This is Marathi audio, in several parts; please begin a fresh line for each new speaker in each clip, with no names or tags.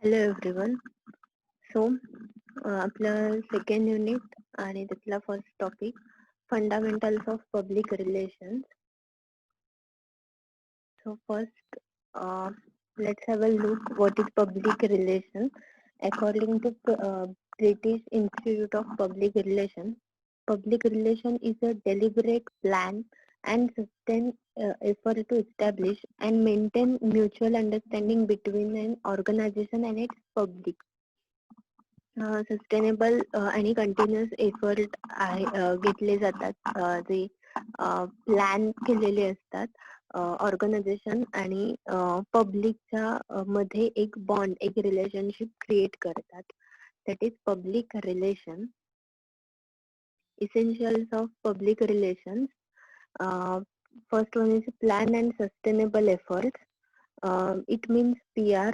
Hello everyone. So, आपलं सेकंड युनिट आणि त्यातला first topic fundamentals of public relations. So first, let's have a look what is public relation. According to British Institute of Public Relations, public relation is a deliberate plan and sustained effort to establish and maintain mutual understanding between an organization and its public. Sustainable आणि कंटिन्युअस एफर्ट आहे घेतले जातात जे प्लॅन केलेले असतात ऑर्गनायझेशन आणि पब्लिकच्या मध्ये एक बॉन्ड एक रिलेशनशिप क्रिएट करतात. That is public relation. Essentials of public relations. First one is plan and sustainable efforts. It means PR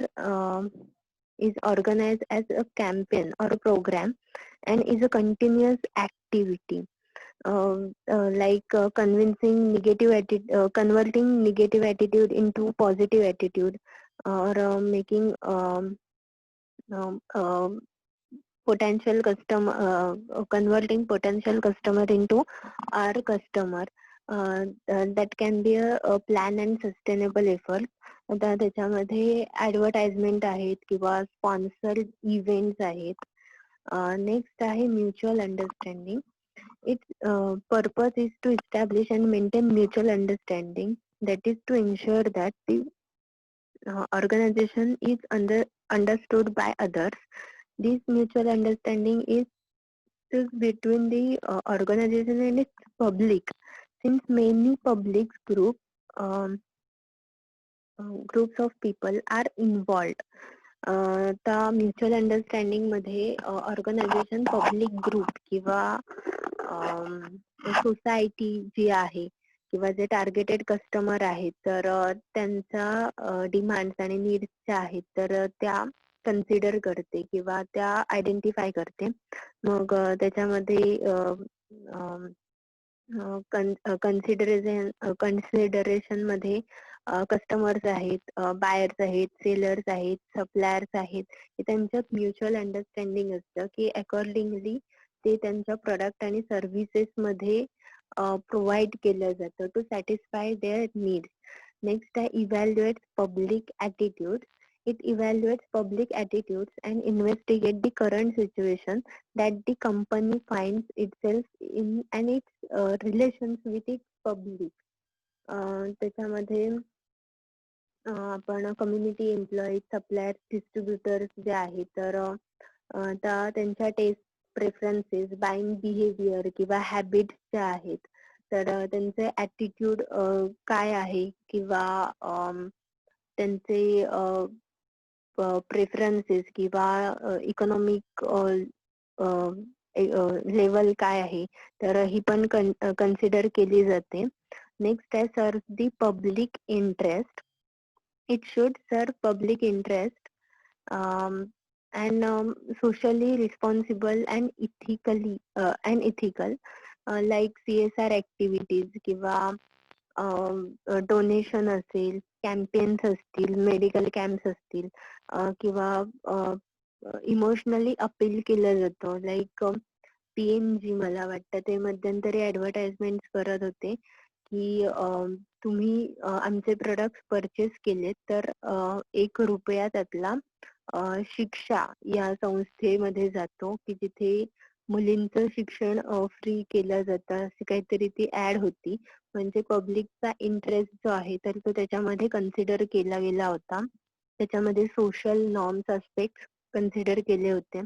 is organized as a campaign or a program and is a continuous activity. Like converting negative attitude into positive attitude, or making potential customer converting potential customer into our customer. That can be a plan and sustainable effort. आता त्याच्यामध्ये ऍडव्हर्टाइजमेंट आहेत किंवा स्पॉन्सर्ड इव्हेंट्स आहेत. नेक्स्ट आहे mutual understanding. Its purpose is to establish and maintain mutual understanding, that is to ensure that the organization is understood by others. This mutual understanding is between the organization and its public. Since many public groups of people are involved, त्या म्युच्युअल अंडरस्टँडिंग मध्ये ऑर्गनायझेशन पब्लिक ग्रुप किंवा सोसायटी जी आहे किंवा जे टार्गेटेड कस्टमर आहेत तर त्यांचा डिमांड्स आणि नीड्स ज्या आहेत तर त्या कन्सिडर करते किंवा त्या आयडेंटिफाय करते. मग त्याच्यामध्ये कन्सिडरेशन मध्ये कस्टमर्स आहेत, बायर्स आहेत, सेलर्स आहेत, सप्लायर्स आहेत. हे त्यांच्यात म्युच्युअल अंडरस्टँडिंग असतं की अकॉर्डिंगली ते त्यांच्या प्रोडक्ट आणि सर्व्हिसेस मध्ये प्रोव्हाइड केलं जातं to satisfy their needs. Next आहे evaluate public attitude. It evaluates public attitudes and investigate the current situation that the company finds itself in and its relations with its public. त्याच्यामध्ये आपण कम्युनिटी एम्प्लॉईज, सप्लायर्स, डिस्ट्रीब्युटर्स जे आहेत तर त्यांच्या टेस्ट प्रेफरन्सेस, बाईंग बिहेवियर किंवा हॅबिट्स ज्या आहेत तर त्यांचे ॲटिट्यूड काय आहे किंवा त्यांचे प्रेफरन्सेस किंवा इकॉनॉमिक लेवल काय आहे तर ही पण कन्सिडर केली जाते. नेक्स्ट आहे serve the public interest. It should serve public interest and socially responsible and ethical like CSR activities किंवा डोनेशन असेल, कॅम्पेन्स असतील, मेडिकल कॅम्प्स असतील किंवा इमोशनली अपील केलं जातं. लाईक PNG मला वाटतं ते मध्यंतरी ऍडव्हर्टाइजमेंट करत होते की तुम्ही आमचे प्रोडक्ट परचेस केलेत तर 1 रुपया त्यातला शिक्षा या संस्थेमध्ये जातो की जिथे मुलींचं शिक्षण फ्री केलं जातं अशी काहीतरी ती ऍड होती. म्हणजे पब्लिकचा इंटरेस्ट जो आहे तर तो त्याच्यामध्ये कन्सिडर केला गेला होता. त्याच्यामध्ये सोशल नॉर्म्स अस्पेक्ट कन्सिडर केले होते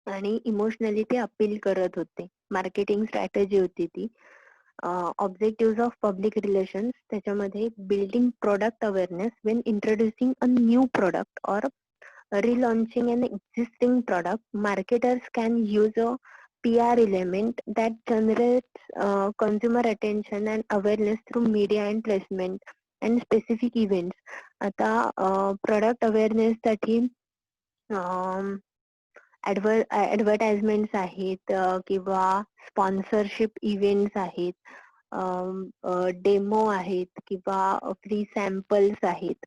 आणि इमोशनली ते अपील करत होते. मार्केटिंग स्ट्रॅटेजी होती ती. ऑब्जेक्टिव्ह ऑफ पब्लिक रिलेशन्स त्याच्यामध्ये building product awareness Wien introducing a new product or relaunching an existing product. Marketers can use a PR element that generates consumer attention and awareness through media and placement and specific events. आता product awareness साठी ऍडव्हर्टाइजमेंट्स आहेत किंवा स्पॉन्सरशिप इव्हेंट्स आहेत, डेमो आहेत किंवा फ्री सॅम्पल्स आहेत.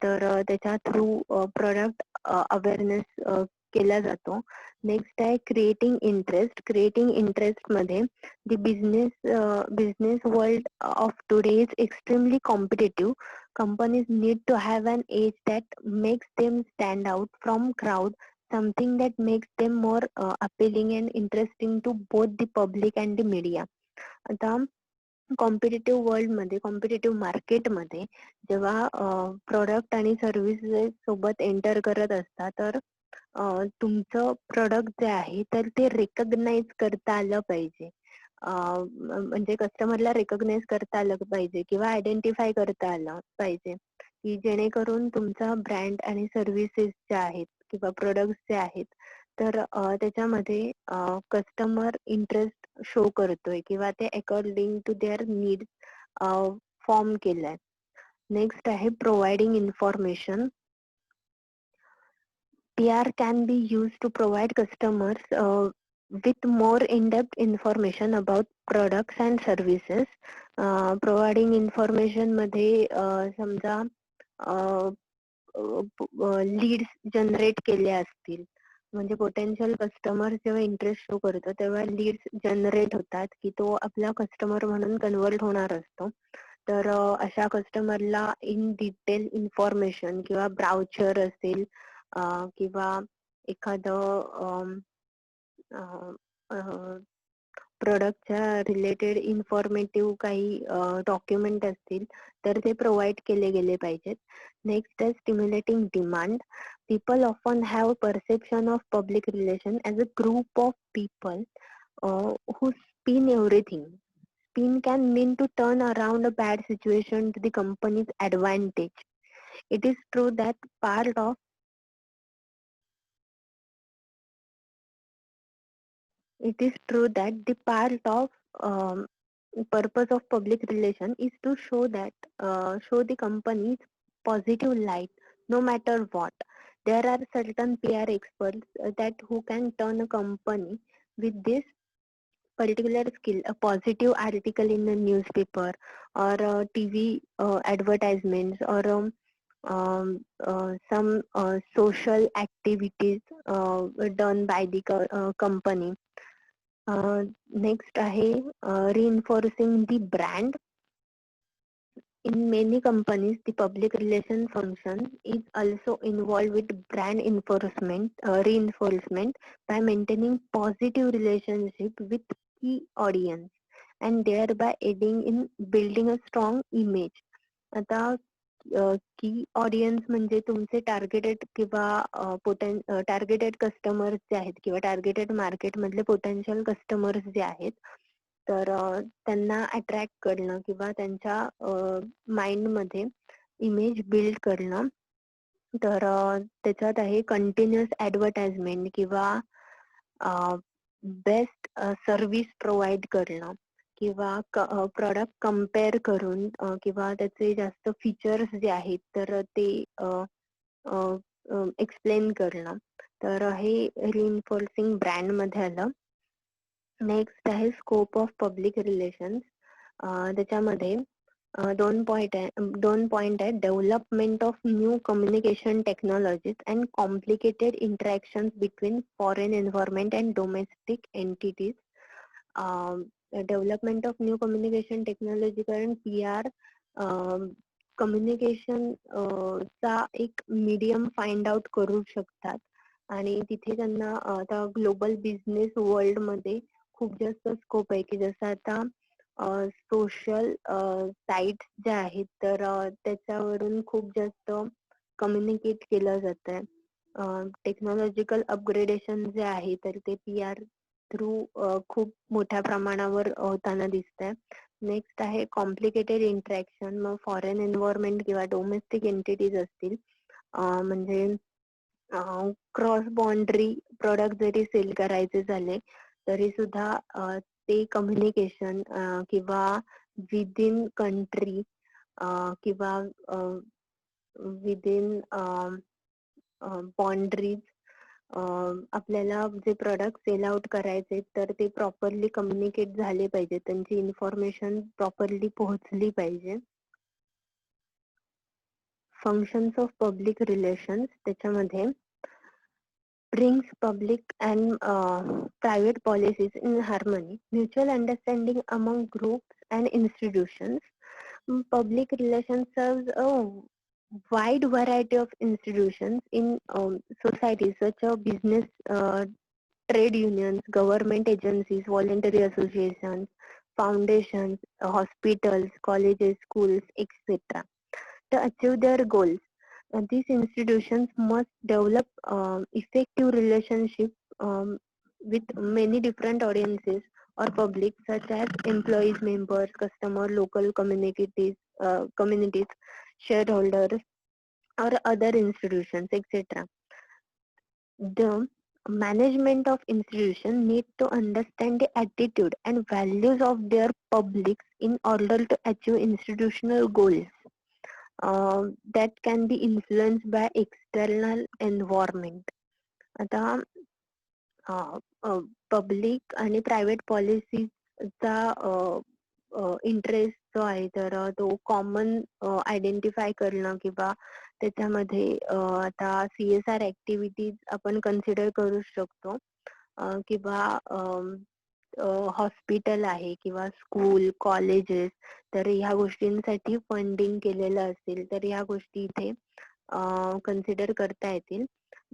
तर त्याच्या थ्रू प्रोडक्ट अवेअरनेस केला जातो. नेक्स्ट आहे क्रिएटिंग इंटरेस्ट. क्रिएटिंग इंटरेस्ट मध्ये the business world of today is extremely competitive. Companies need to have an edge that makes them stand out from crowd, something that makes them more appealing and interesting to both the public and the media. आता कॉम्पिटिटिव्ह वर्ल्ड मध्ये, कॉम्पिटिटिव्ह मार्केट मध्ये जेव्हा प्रोडक्ट आणि सर्व्हिसेस सोबत एंटर करत असता, तर तुमचं प्रोडक्ट जे आहे तर ते रेकग्नाइज करता आलं पाहिजे. म्हणजे कस्टमरला रेकग्नाइज करता आलं पाहिजे किंवा आयडेंटिफाय करता आलं पाहिजे, की जेणेकरून तुमचा ब्रँड आणि सर्व्हिसेस ज्या आहेत किंवा प्रोडक्ट्स जे आहेत तर त्याच्यामध्ये कस्टमर इंटरेस्ट शो करतोय किंवा ते according to their needs form केलाय. नेक्स्ट आहे providing information. PR can be used to provide customers with more in-depth information about products and services. Providing information मध्ये समजा लीड्स जनरेट केले असतील, म्हणजे पोटेन्शियल कस्टमर जेव्हा इंटरेस्ट शो करतो तेव्हा लीड्स जनरेट होतात की तो आपला कस्टमर म्हणून कन्वर्ट होणार असतो. तर अशा कस्टमरला इन डिटेल इन्फॉर्मेशन किंवा ब्राउचर असेल किंवा एखादं प्रोडक्टच्या रिलेटेड इन्फॉर्मेटिव्ह काही डॉक्युमेंट असतील तर ते प्रोव्हाइड केले गेले पाहिजेत. नेक्स्ट आहे stimulating demand. People often have a perception of public relation as a group of people who spin everything. Spin can mean to turn around a bad situation to the company's advantage. It is true that the part of purpose of public relation is to show the company's positive light no matter what. There are certain PR experts that who can turn a company with this particular skill, a positive article in the newspaper or TV advertisements or some social activities done by the company. Next आहे reinforcing the brand. In many companies, the public relation function is also involved with brand reinforcement by maintaining positive relationship with key audience and thereby aiding in building a strong image. आता की ऑडियन्स म्हणजे तुमचे टार्गेटेड किंवा टार्गेटेड कस्टमर्स जे आहेत किंवा टार्गेटेड मार्केट मधले पोटेन्शियल कस्टमर्स जे आहेत तर त्यांना अट्रॅक्ट करणं किंवा त्यांच्या माइंड मध्ये इमेज बिल्ड करणं. तर त्याच्यात आहे कंटिन्युअस ऍडव्हर्टाइजमेंट किंवा बेस्ट सर्व्हिस प्रोव्हाइड करणं किंवा प्रॉडक्ट कम्पेअर करून किंवा त्याचे जास्त फीचर्स जे आहेत तर ते एक्सप्लेन करणं. तर हे रिइन्फोर्सिंग ब्रँड मध्ये आलं. नेक्स्ट आहे स्कोप ऑफ पब्लिक रिलेशन्स. त्याच्यामध्ये दोन पॉइंट आहेत. Development of new communication technologies and complicated interaction between foreign environment and domestic entities. Development of new communication technology, कारण PR कम्युनिकेशन चा एक मीडियम फाइंड आउट करू शकतात आणि तिथे त्यांना आता ग्लोबल बिझनेस वर्ल्ड मध्ये खूप जास्त स्कोप आहे, की जसं आता सोशल साइट्स ज्या आहेत तर त्याच्यावरून खूप जास्त कम्युनिकेट केलं जात आहे. टेक्नॉलॉजिकल अपग्रेडेशन जे आहे तर ते PR थ्रू खूप मोठ्या प्रमाणावर होताना दिसतंय. नेक्स्ट आहे कॉम्प्लिकेटेड इंटरॅक्शन. मग फॉरेन एन्व्हायरमेंट किंवा डोमेस्टिक एंटिटीज असतील, म्हणजे क्रॉस बाउंड्री प्रोडक्ट जरी सेल करायचे झाले तरी सुद्धा ते कम्युनिकेशन किंवा विदिन कंट्री किंवा विदिन बाउंड्रीज आपल्याला जे प्रोडक्ट सेल आउट करायचे तर ते प्रॉपरली कम्युनिकेट झाले पाहिजे, त्यांची इन्फॉर्मेशन प्रॉपरली पोहोचली पाहिजे. फंक्शन्स ऑफ पब्लिक रिलेशन्स, त्याच्यामध्ये brings public and private policies in harmony, mutual understanding among groups and institutions. Public relations serves a wide variety of institutions in society, such as business, trade unions, government agencies, voluntary associations, foundations, hospitals, colleges, schools, etc. To achieve their goals, these institutions must develop effective relationships with many different audiences or public, such as employees, members, customer, local communities, shareholders, or other institutions, etc. The management of institutions need to understand the attitude and values of their publics in order to achieve institutional goals that can be influenced by external environment. आता पब्लिक आणि प्रायव्हेट पॉलिसीचा इंटरेस्ट जो आहे तर तो कॉमन आयडेंटिफाय करणं किंवा त्याच्यामध्ये आता CSR ऍक्टिव्हिटीज आपण कन्सिडर करू शकतो किंवा हॉस्पिटल आहे किंवा स्कूल कॉलेजेस तर ह्या गोष्टींसाठी फंडिंग केलेलं असेल तर ह्या गोष्टी इथे कन्सिडर करता येतील.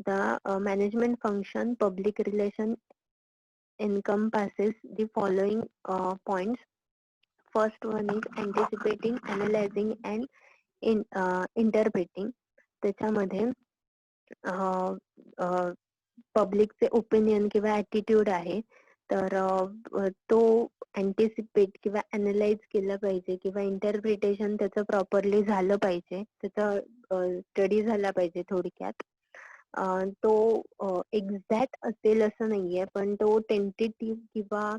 The management function public relation encompasses the following points. First one is anticipating, analyzing and interpreting. त्याच्यामध्ये पब्लिकचे ओपिनियन किंवा ॲटिट्यूड आहे तर तो अँटिसिपेट किंवा अनालाइज केलं पाहिजे किंवा इंटरप्रिटेशन त्याचं प्रॉपरली झालं पाहिजे, त्याचा स्टडी झाला पाहिजे थोडक्यात. तो एक्झॅक्ट असेल असं नाहीये पण तो टेंटेटिव्ह किंवा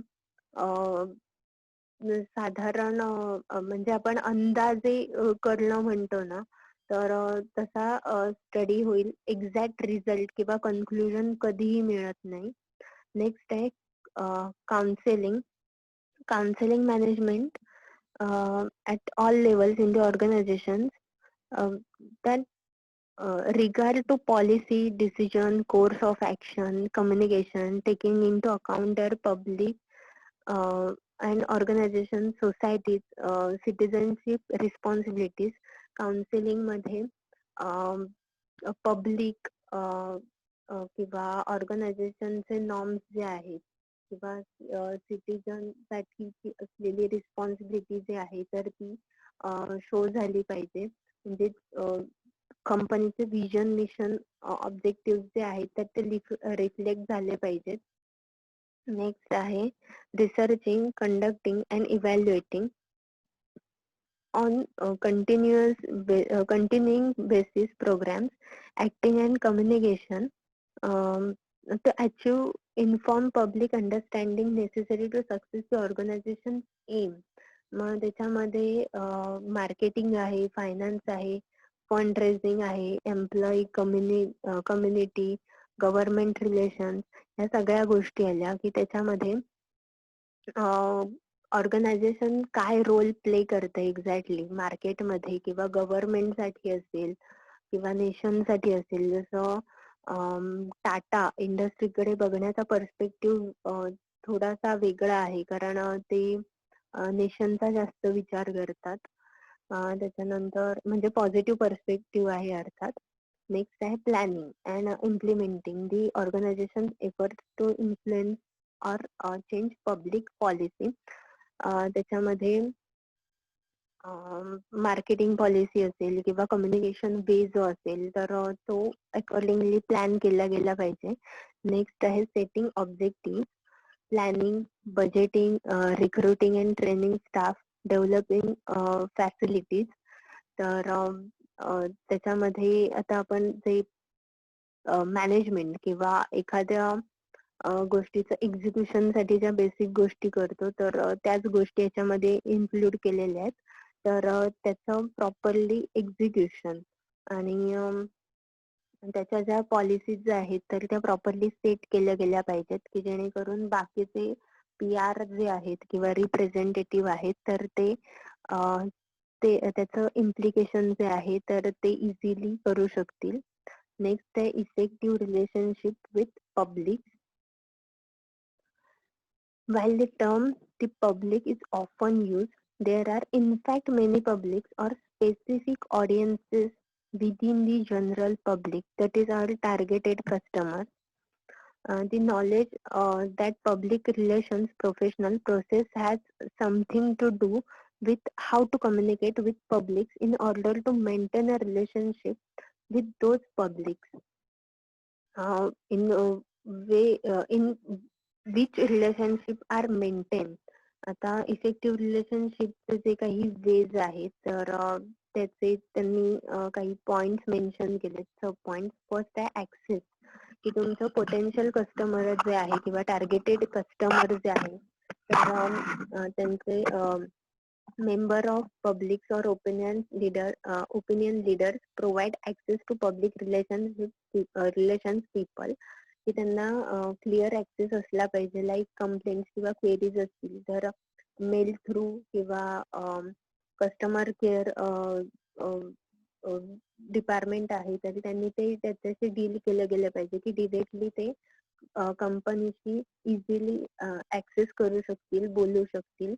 साधारण म्हणजे आपण अंदाजे करणं म्हणतो ना तर तसा स्टडी होईल. एक्झॅक्ट रिझल्ट किंवा कन्क्लुजन कधीही मिळत नाही. नेक्स्ट आहे counselling. Counselling management at all levels in the organizations that regard to policy, decision, course of action, communication, taking into account their public and organization, societies, citizenship responsibilities. Counselling मध्ये पब्लिक किंवा ऑर्गनायझेशनचे नॉर्म्स जे आहेत किंवा सिटीजन साठी असलेली रिस्पॉन्सिबिलिटी जी आहे तर ती शो झाली पाहिजे. म्हणजे कंपनीचे विजन मिशन ऑब्जेक्टिव्ह जे आहेत तर ते रिफ्लेक्ट झाले पाहिजेत. नेक्स्ट आहे researching, conducting and evaluating on continuing basis programs, acting and communication to achieve informed public understanding necessary to success the organization aim. मग त्याच्यामध्ये मार्केटिंग आहे, फायनान्स आहे, फंड रेझिंग आहे, एम्प्लॉई कम्युनिटी, गव्हर्नमेंट रिलेशन, या सगळ्या गोष्टी आल्या की त्याच्यामध्ये ऑर्गनायझेशन काय रोल प्ले करतं एक्झॅक्टली मार्केटमध्ये किंवा गव्हर्नमेंटसाठी असेल किंवा नेशनसाठी असेल. जसं टाटा इंडस्ट्रीकडे बघण्याचा पर्स्पेक्टिव्ह थोडासा वेगळा आहे कारण ते नेशनचा जास्त विचार करतात. त्याच्यानंतर म्हणजे पॉझिटिव्ह पर्स्पेक्टिव्ह आहे अर्थात. नेक्स्ट आहे planning and implementing the organisation effort to influence or change public policy. त्याच्यामध्ये मार्केटिंग पॉलिसी असेल किंवा कम्युनिकेशन बेस जो असेल तर तो अकॉर्डिंगली प्लॅन केला गेला पाहिजे. नेक्स्ट आहे setting objective, planning, budgeting, recruiting and training staff, developing facilities. तर त्याच्यामध्ये आता आपण जे मॅनेजमेंट किंवा एखाद्या गोष्टीचं एक्झिक्युशन साठी ज्या बेसिक गोष्टी करतो तर त्याच गोष्टी याच्यामध्ये इन्क्लूड केलेल्या आहेत. तर त्याचं प्रॉपरली एक्झिक्युशन आणि त्याच्या ज्या पॉलिसीज आहेत तर त्या प्रॉपरली सेट केल्या गेल्या पाहिजेत की जेणेकरून बाकीचे PR जे आहेत किंवा रिप्रेझेंटेटिव्ह आहेत तर ते त्याचं इम्प्लिकेशन जे आहे तर ते इझिली करू शकतील. नेक्स्ट आहे effective relationship with public. While the term the public is often used, there are in fact many publics or specific audiences within the general public, that is our targeted customers. The knowledge that public relations professional process has something to do with how to communicate with publics in order to maintain a relationship with those publics. In way in which relationship are maintained. आता इफेक्टिव्ह रिलेशनशिपचे जे काही वेज आहेत तर त्याचे त्यांनी काही पॉइंट्स मेन्शन केलेत. सब पॉइंट फर्स्ट आहे ऍक्सेस, की तुमचं पोटेन्शियल कस्टमर जे आहे किंवा टार्गेटेड कस्टमर जे आहे तर त्यांचे member of publics or opinion leaders provide access to public relations people, की त्यांना क्लिअर ऍक्सेस असला पाहिजे. लाईक कंप्लेंट्स किंवा क्वेरीज असतील तर मेल थ्रू किंवा कस्टमर केअर डिपार्टमेंट आहे तरी त्यांनी ते त्याच्याशी डील केलं गेलं पाहिजे, की डिरेक्टली ते कंपनीशी इझिली ऍक्सेस करू शकतील, बोलू शकतील.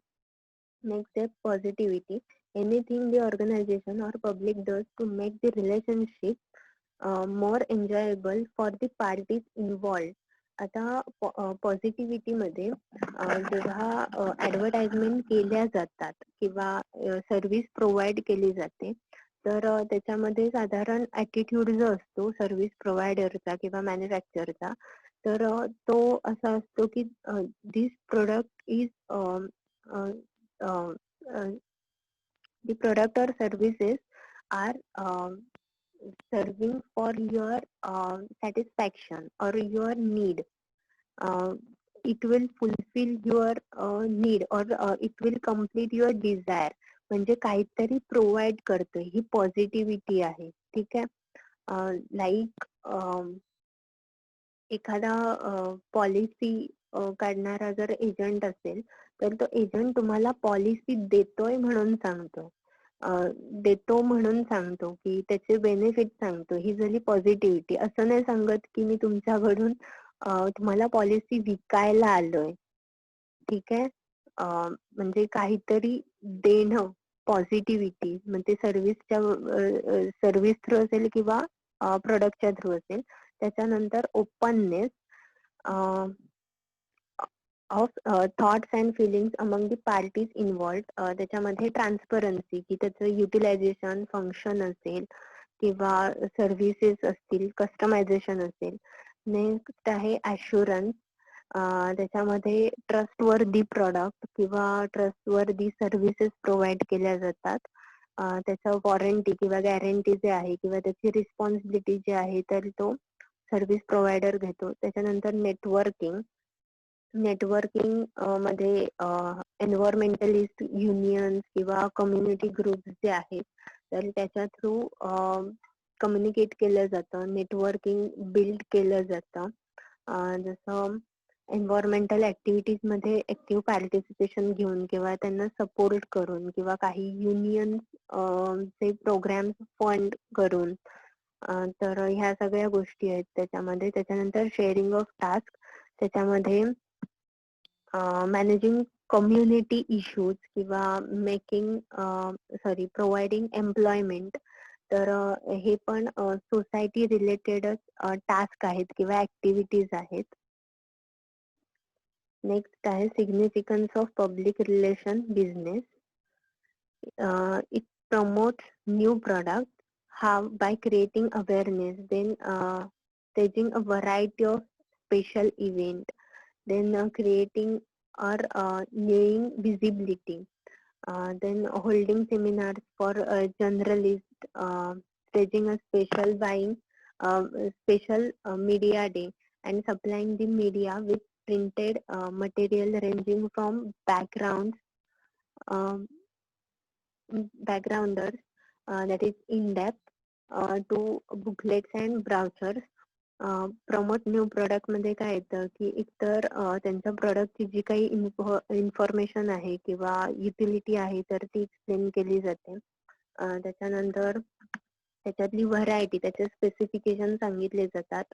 Next step, positivity. Anything the organization or public does to make the relationship more enjoyable for the parties involved. आता पॉझिटिव्हिटी मध्ये जेव्हा ऍडव्हर्टाइजमेंट केल्या जातात किंवा सर्व्हिस प्रोव्हाइड केली जाते तर त्याच्यामध्ये साधारण ॲटिट्यूड जो असतो सर्व्हिस प्रोव्हायडरचा किंवा मॅन्युफॅक्चरचा तर तो असा असतो की this product is the product or services are serving for your satisfaction or your need. It will fulfill your need or it will complete your desire. म्हणजे काहीतरी प्रोव्हाइड करतं, ही पॉझिटिव्हिटी आहे. ठीक आहे. लाईक एखादा पॉलिसी काढणारा जर एजंट असेल तर तो एजंट तुम्हाला पॉलिसी देतोय म्हणून सांगतो, देतो म्हणून सांगतो, की त्याचे बेनिफिट सांगतो. ही झाली पॉझिटिव्हिटी. असं नाही सांगत की मी तुमच्याकडून तुम्हाला पॉलिसी विकायला आलोय. ठीक आहे. म्हणजे काहीतरी देणं, पॉझिटिव्हिटी म्हणजे सर्व्हिस थ्रू असेल किंवा प्रोडक्टच्या थ्रू असेल. त्याच्यानंतर openness of thoughts and feelings among the parties involved. त्याच्यामध्ये ट्रान्सपरन्सी, की त्याचं युटिलायझेशन फंक्शन असेल किंवा सर्व्हिसेस असतील, कस्टमायझेशन असेल. नेक्स्ट आहे ॲश्युरन्स. त्याच्यामध्ये ट्रस्टवर्दी प्रॉडक्ट किंवा ट्रस्टवर्दी सर्व्हिसेस प्रोव्हाइड केल्या जातात. त्याचं वॉरंटी किंवा गॅरंटी जे आहे किंवा त्याची रिस्पॉन्सिबिलिटी जी आहे तर तो सर्व्हिस प्रोव्हायडर घेतो. त्याच्यानंतर नेटवर्किंग. नेटवर्किंग मध्ये एन्व्हायरमेंटलिस्ट युनियन्स किंवा कम्युनिटी ग्रुप्स जे आहेत तर त्याच्या थ्रू कम्युनिकेट केलं जातं, नेटवर्किंग बिल्ड केलं जातं. जसं एन्व्हायरमेंटल ऍक्टिव्हिटीज मध्ये ऍक्टिव्ह पार्टिसिपेशन घेऊन किंवा त्यांना सपोर्ट करून किंवा काही युनियन चे प्रोग्राम फंड करून. तर ह्या सगळ्या गोष्टी आहेत त्याच्यामध्ये. त्याच्यानंतर शेअरिंग ऑफ टास्क. त्याच्यामध्ये मॅनेजिंग कम्युनिटी इश्यूज किंवा प्रोव्हाइडिंग एम्प्लॉयमेंट. तर हे पण सोसायटी रिलेटेडच टास्क आहेत किंवा ऍक्टिव्हिटीज आहेत. नेक्स्ट आहे significance of public relation business. It promotes new product by creating awareness, then staging a variety of special event, then creating or newing visibility, then holding seminars for journalists, staging a special media day, and supplying the media with printed material ranging from backgrounders, that is in-depth, to booklets and brochures. Promote new product मध्ये काय येतं की एकतर त्यांच्या प्रोडक्टची जी काही इन्फॉर्मेशन आहे किंवा युटिलिटी आहे तर ती एक्सप्लेन केली जाते. त्याच्यानंतर त्याच्यातली व्हरायटी, त्याचे स्पेसिफिकेशन सांगितले जातात.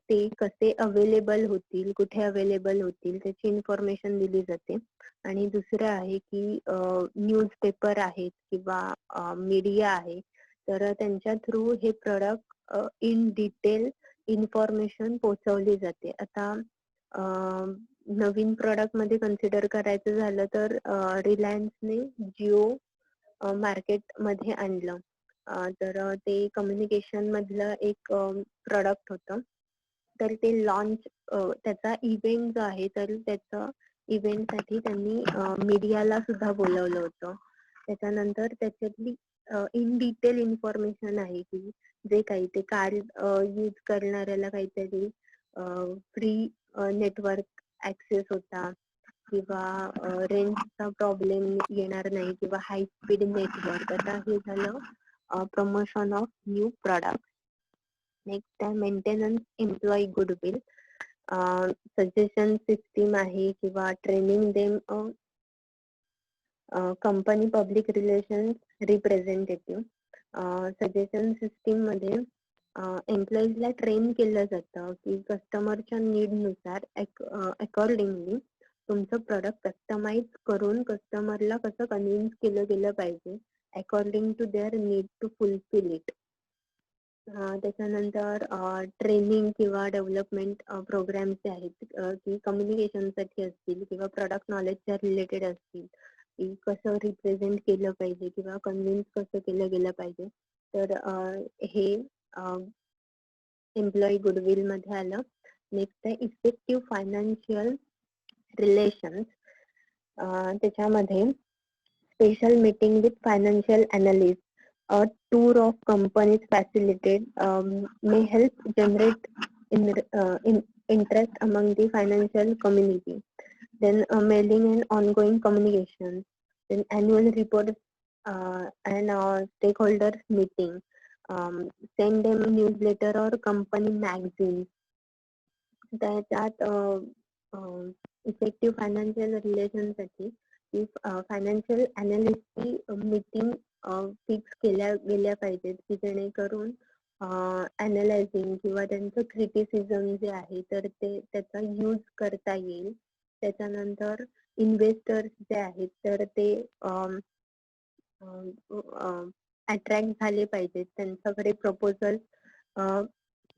ते कसे अवेलेबल होतील, कुठे अवेलेबल होतील त्याची इन्फॉर्मेशन दिली जाते. आणि दुसरं आहे की न्यूजपेपर आहेत किंवा मीडिया आहे, तर त्यांच्या थ्रू हे प्रॉडक्ट इन डिटेल इन्फॉर्मेशन पोहोचवली जाते. आता नवीन प्रॉडक्ट मध्ये कन्सिडर करायचं झालं तर रिलायन्सने जिओ मार्केटमध्ये आणलं. तर ते कम्युनिकेशन मधलं एक प्रॉडक्ट होतं. तर ते लॉन्च त्याचा इव्हेंट जो आहे तर त्याचा इव्हेंटसाठी त्यांनी मीडियाला सुद्धा बोलवलं होतं. त्याच्यानंतर त्याच्यातली इन डिटेल इन्फॉर्मेशन आहे की जे काही ते कार्ड यूज करणाऱ्याला काहीतरी फ्री नेटवर्क ऍक्सेस होता किंवा रेंजचा प्रॉब्लेम येणार नाही किंवा हाय स्पीड नेटवर्क. आता हे झालं promotion of new product. Next आहे maintenance employee goodwill. Suggestion system आहे किंवा training them company public relations representative. Suggestion system मध्ये एम्प्लॉईजला ट्रेन केलं जातं की कस्टमरच्या नीडनुसार अकॉर्डिंगली तुमचं प्रोडक्ट कस्टमाइज करून कस्टमरला कसं कन्व्हिन्स केलं गेलं पाहिजे according to their need to fulfil it. त्याच्यानंतर ट्रेनिंग किंवा डेव्हलपमेंट प्रोग्राम्स जे आहेत की कम्युनिकेशनसाठी असतील किंवा प्रोडक्ट नॉलेजच्या रिलेटेड असतील की कसं रिप्रेझेंट केलं पाहिजे किंवा कन्व्हिन्स कसं केलं गेलं पाहिजे. तर हे एम्प्लॉई गुडविल मध्ये आलं. नेक्स्ट आहे इफेक्टिव्ह फायनान्शियल रिलेशन्स. त्याच्यामध्ये special meeting with financial analyst. A tour of companies facilitated may help generate interest among the financial community. Then mailing and ongoing communication. Then annual report and stakeholders meeting. Send them newsletter or company magazine. त्याच्यात इफेक्टिव्ह फायनान्शियल रिलेशन साठी फायनान्शियल अनालिस्टची मीटिंग फिक्स केल्या गेल्या पाहिजेत की जेणेकरून अनालायझिंग किंवा त्यांचं क्रिटिसिझम जे आहे तर ते त्याचा यूज करता येईल. त्याच्यानंतर इन्व्हेस्टर्स जे आहेत तर ते अट्रॅक्ट झाले पाहिजेत, त्यांच्याकडे प्रपोजल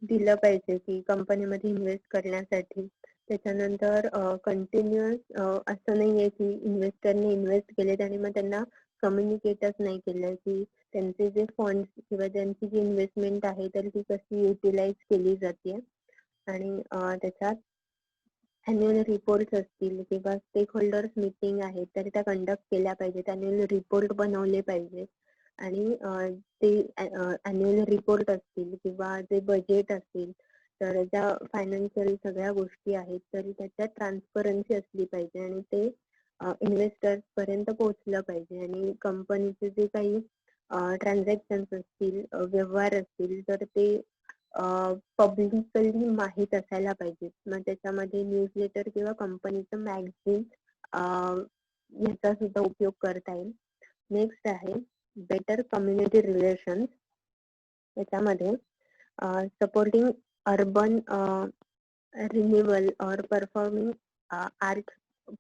दिलं पाहिजे की कंपनीमध्ये इन्व्हेस्ट करण्यासाठी. त्याच्यानंतर कंटिन्युअस असं नाहीये की इन्व्हेस्टरने इन्व्हेस्ट केलेत आणि मग त्यांना कम्युनिकेटच नाही केलं की त्यांचे जे फंड्स किंवा त्यांची जी इन्व्हेस्टमेंट आहे तर ती कशी युटिलाइज केली जाते. आणि त्याच्यात अॅन्युअल रिपोर्ट असतील किंवा स्टेक होल्डर्स मीटिंग आहेत तर त्या कंडक्ट केल्या पाहिजेत. अॅन्युअल रिपोर्ट बनवले पाहिजे आणि ते अॅन्युअल रिपोर्ट असतील किंवा जे बजेट असेल तर त्या फायनान्शियल सगळ्या गोष्टी आहेत तर त्याच्यात ट्रान्सपरन्सी असली पाहिजे आणि ते इन्व्हेस्टर्स पर्यंत पोहोचलं पाहिजे. आणि कंपनीचे जे काही ट्रान्झॅक्शन्स असतील, व्यवहार असतील तर ते पब्लिकली माहीत असायला पाहिजेत. मग त्याच्यामध्ये न्यूजलेटर किंवा कंपनीचं मॅगझिन याचा सुद्धा उपयोग करता येईल. नेक्स्ट आहे बेटर कम्युनिटी रिलेशन्स. त्याच्यामध्ये सपोर्टिंग अर्बन रिन्युअल और performing art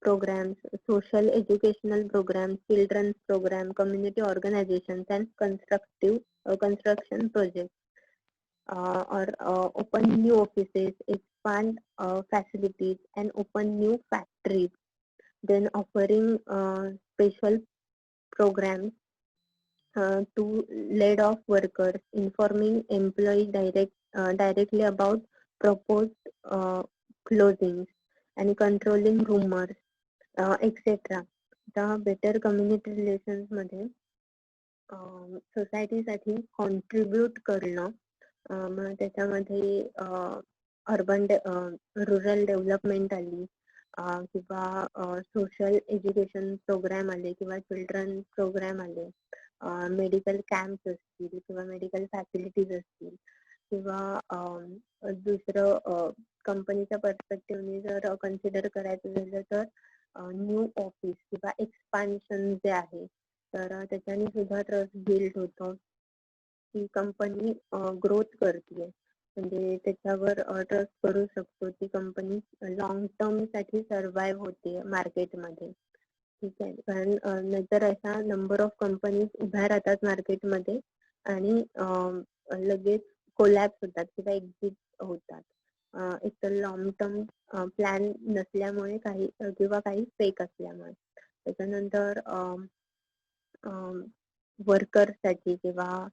programs, social educational programs, children's program, community organizations, and construction projects, or open new offices, expand facilities, and open new factories. Then offering special programs to laid off workers, informing employees directly about proposed closings, and controlling rumors, etc. The better community relations मध्ये सोसायटीसाठी कॉन्ट्रीब्युट करणं, मग त्याच्यामध्ये अर्बन रुरल डेव्हलपमेंट आली किंवा सोशल एज्युकेशन प्रोग्राम आले किंवा चिल्ड्रन प्रोग्राम आले, मेडिकल कॅम्प्स असतील किंवा मेडिकल फॅसिलिटीज असतील किंवा दुसरं कंपनीच्या पर्स्पेक्टिव्हने जर कन्सिडर करायचं झालं तर न्यू ऑफिस किंवा एक्सपान्शन जे आहे तर त्याच्याने सुद्धा ट्रस्ट बिल्ड होतो. ती कंपनी ग्रोथ करते, म्हणजे त्याच्यावर ट्रस्ट करू शकतो, ती कंपनी लॉंग टर्म साठी सर्व्हाइव्ह होते मार्केटमध्ये. ठीक आहे, कारण नाहीतर अशा नंबर ऑफ कंपनीज उभ्या राहतात मार्केटमध्ये आणि लगेच कोलॅप्स होतात किंवा एक्झिट होतात. एक तर लॉंग टर्म प्लॅन नसल्यामुळे किंवा काही फेक असल्यामुळे. त्याच्यानंतर वर्कर्ससाठी किंवा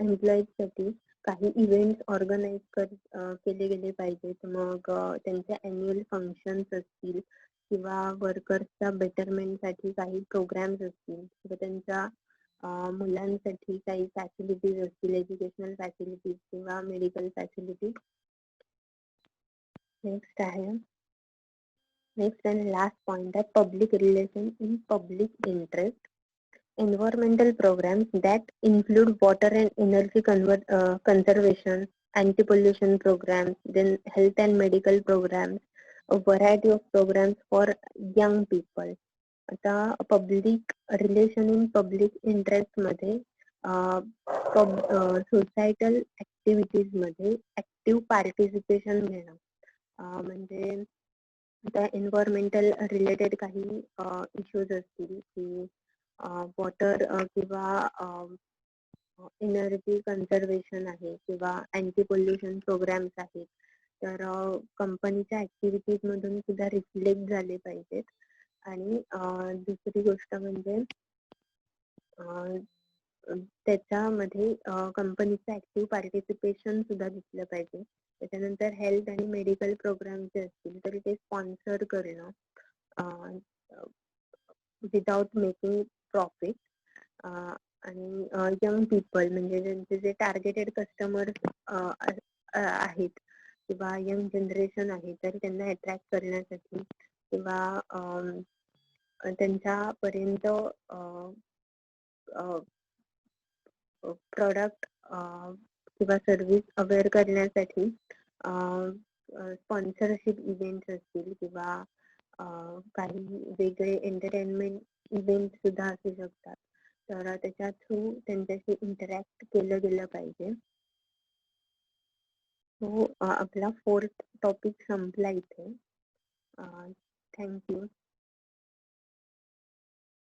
एम्प्लॉईजसाठी काही इव्हेंट्स ऑर्गनाईज केले गेले पाहिजेत. मग त्यांचे अॅन्युअल फंक्शन्स असतील किंवा वर्कर्सच्या बेटरमेंटसाठी काही प्रोग्राम्स असतील किंवा त्यांच्या मुलांसाठी काही फॅसिलिटीज असतील, एज्युकेशनल फॅसिलिटीज किंवा मेडिकल फॅसिलिटीज. नेक्स्ट आणि लास्ट पॉइंट आहे public relation in public interest. Environmental programs that include water and energy conservation, anti-pollution programs, then health and medical programs, a variety of programs for young people. आता public relation in public interest मध्ये सोसायटल ऍक्टिव्हिटीज मध्ये ऍक्टिव्ह पार्टिसिपेशन घेणं, म्हणजे आता एन्व्हायरमेंटल रिलेटेड काही इश्यूज असतील की वॉटर किंवा एनर्जी कन्झर्वेशन आहे किंवा अँटी पोल्युशन प्रोग्राम्स आहेत, तर कंपनीच्या ऍक्टिव्हिटीज मधून सुद्धा रिफ्लेक्ट झाले पाहिजेत. आणि दुसरी गोष्ट म्हणजे त्याच्यामध्ये कंपनीचं ऍक्टिव्ह पार्टिसिपेशन सुद्धा दिसलं पाहिजे. त्याच्यानंतर हेल्थ आणि मेडिकल प्रोग्राम जे असतील तर ते स्पॉन्सर करणं विदाउट मेकिंग प्रॉफिट. आणि यंग पीपल म्हणजे त्यांचे जे टार्गेटेड कस्टमर आहेत किंवा यंग जनरेशन आहे, तर त्यांना अट्रॅक्ट करण्यासाठी किंवा त्यांच्यापर्यंत प्रोडक्ट किंवा सर्व्हिस अवेअर करण्यासाठी स्पॉन्सरशिप इव्हेंट्स असतील किंवा काही वेगळे एंटरटेनमेंट इव्हेंट सुद्धा असू शकतात, तर त्याच्या थ्रू त्यांच्याशी इंटरॅक्ट केलं गेलं पाहिजे. तो आपला 4th टॉपिक संपला इथे. थँक्यू.